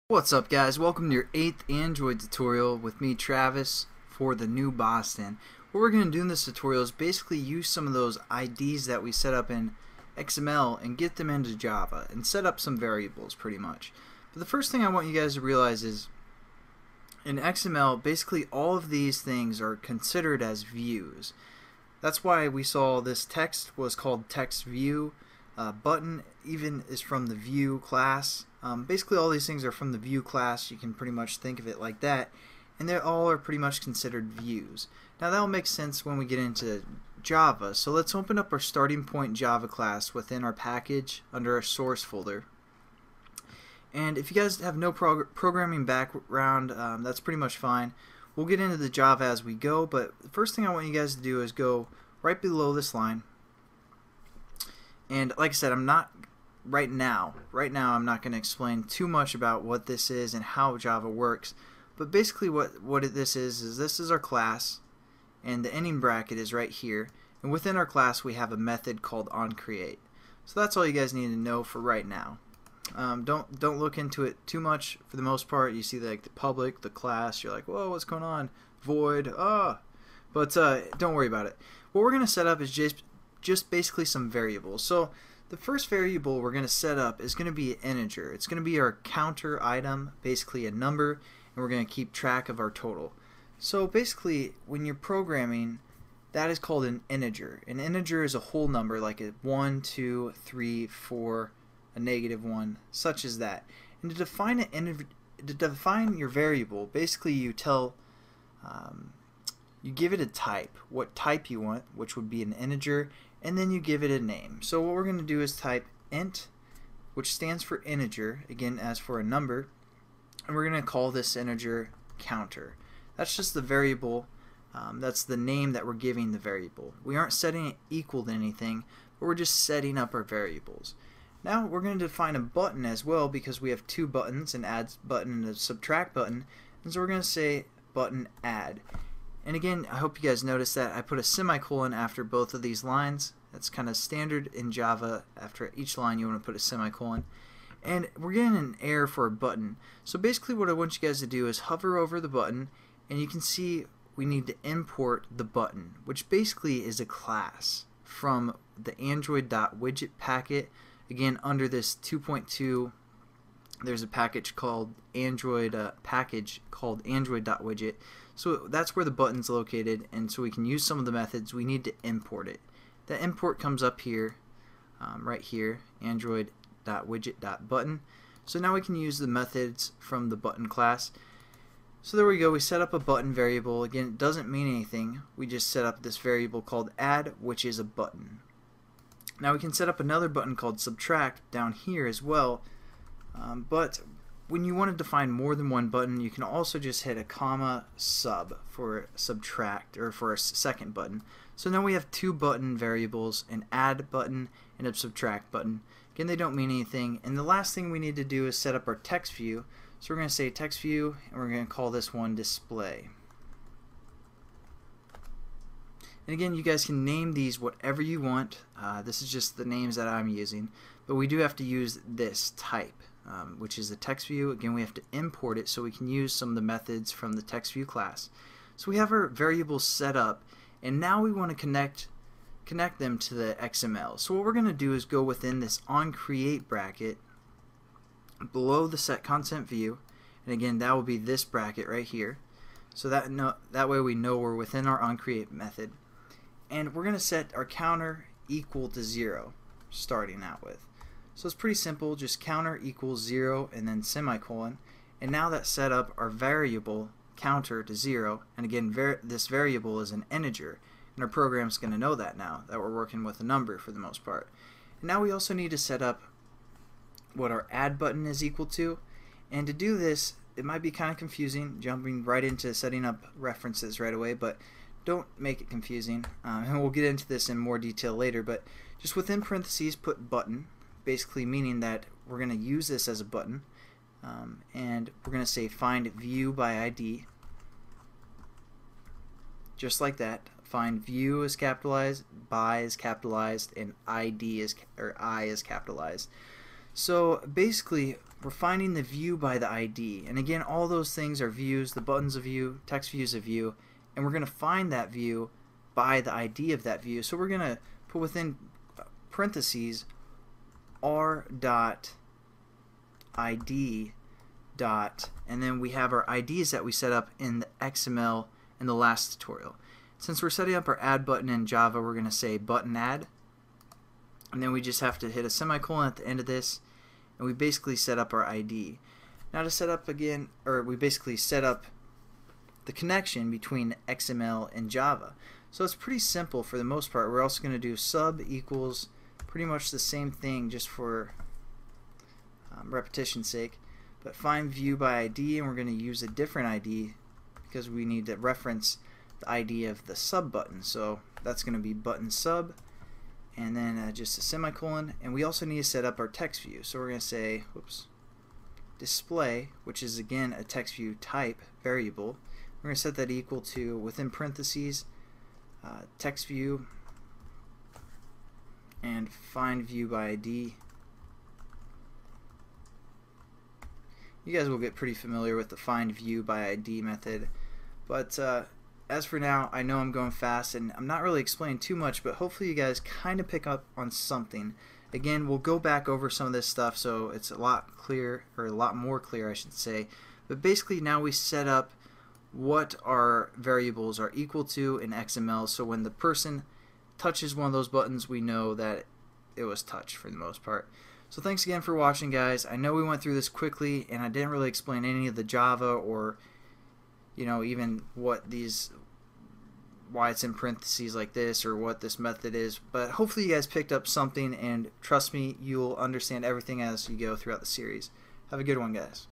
What's up, guys? Welcome to your 8th Android tutorial with me, Travis, for the new Boston. What we're going to do in this tutorial is basically use some of those IDs that we set up in XML and get them into Java and set up some variables pretty much. But the first thing I want you guys to realize is in XML, basically all of these things are considered as views. That's why we saw this text was called text view. Button even is from the view class. Basically all these things are from the view class. You can pretty much think of it like that, and they all are pretty much considered views. Now that'll make sense when we get into Java. So let's open up our starting point Java class within our package under our source folder. And if you guys have no programming background, that's pretty much fine. We'll get into the Java as we go, but the first thing I want you guys to do is go right below this line. And like I said, I'm not right now I'm not going to explain too much about what this is and how Java works, but basically what this is this is our class, and the ending bracket is right here, and within our class we have a method called onCreate. So that's all you guys need to know for right now. Don't look into it too much. For the most part, you see the public, the class, you're like, whoa, what's going on? Void, but don't worry about it. What we're going to set up is just basically some variables. So the first variable we're going to set up is going to be an integer. It's going to be our counter item, basically a number, and we're going to keep track of our total. So basically when you're programming, that is called an integer. An integer is a whole number, like a 1, 2, 3, 4, a -1, such as that. And to define your variable, basically you tell you give it a type, what type you want, which would be an integer, and then you give it a name. So what we're going to do is type int, which stands for integer, again as for a number, and we're going to call this integer counter. That's just the variable, that's the name that we're giving the variable. We aren't setting it equal to anything, but we're just setting up our variables. Now we're going to define a button as well, because we have two buttons, an add button and a subtract button, and so we're going to say button add. And again, I hope you guys noticed that I put a semicolon after both of these lines. That's kind of standard in Java. After each line you want to put a semicolon. And we're getting an error for a button. So basically what I want you guys to do is hover over the button, and you can see we need to import the button, which basically is a class from the Android.widget packet. Again, under this 2.2 there's a package called Android.widget. So that's where the button's located, and so we can use some of the methods. We need to import it. The import comes up here, right here, Android.widget.button. So now we can use the methods from the button class. So there we go. We set up a button variable. Again, it doesn't mean anything. We just set up this variable called add, which is a button. Now we can set up another button called subtract down here as well. But when you want to define more than one button, you can also just hit a comma sub for subtract, or for a second button. So now we have two button variables, an add button and a subtract button. Again, they don't mean anything. And the last thing we need to do is set up our text view. So we're going to say text view, and we're going to call this one display. And again, you guys can name these whatever you want. This is just the names that I'm using. But we do have to use this type, which is the text view. Again, we have to import it so we can use some of the methods from the text view class. So we have our variables set up, and now we want to connect them to the XML. So what we're going to do is go within this onCreate bracket below the set content view, and again that will be this bracket right here. So that way we know we're within our onCreate method, and we're going to set our counter equal to 0 starting out with. So it's pretty simple, just counter equals 0 and then semicolon, and now that set up our variable counter to 0, and again this variable is an integer, and our program's going to know that now that we're working with a number for the most part. And now we also need to set up what our add button is equal to, and to do this it might be kind of confusing jumping right into setting up references right away, but don't make it confusing, and we'll get into this in more detail later. But just within parentheses put button, basically meaning that we're going to use this as a button, and we're going to say find view by ID, just like that. Find view is capitalized, by is capitalized, and ID is I is capitalized. So basically, we're finding the view by the ID, and again, all those things are views. The button's a view, text view is a view, and we're going to find that view by the ID of that view. So we're going to put within parentheses r dot ID dot, and then we have our IDs that we set up in the XML in the last tutorial. Since we're setting up our add button in Java, we're going to say button add, and then we just have to hit a semicolon at the end of this, and we basically set up our ID. Now to set up again, or we basically set up the connection between XML and Java. So it's pretty simple for the most part. We're also going to do sub equals pretty much the same thing, just for repetition's sake, but find view by ID, and we're going to use a different ID because we need to reference the ID of the sub button. So that's going to be button sub, and then just a semicolon, and we also need to set up our text view. So we're going to say, whoops, display, which is again a text view type variable. We're going to set that equal to, within parentheses, text view, and find view by ID. You guys will get pretty familiar with the find view by ID method, but as for now, I know I'm going fast and I'm not really explaining too much, but hopefully you guys kind of pick up on something. Again, we'll go back over some of this stuff so it's a lot clearer, or a lot more clear I should say, but basically now we set up what our variables are equal to in XML, so when the person touches one of those buttons, we know that it was touched for the most part. So thanks again for watching, guys. I know we went through this quickly and I didn't really explain any of the Java, or even what these, why it's in parentheses like this, or what this method is, but hopefully you guys picked up something, and trust me, you'll understand everything as you go throughout the series. Have a good one, guys.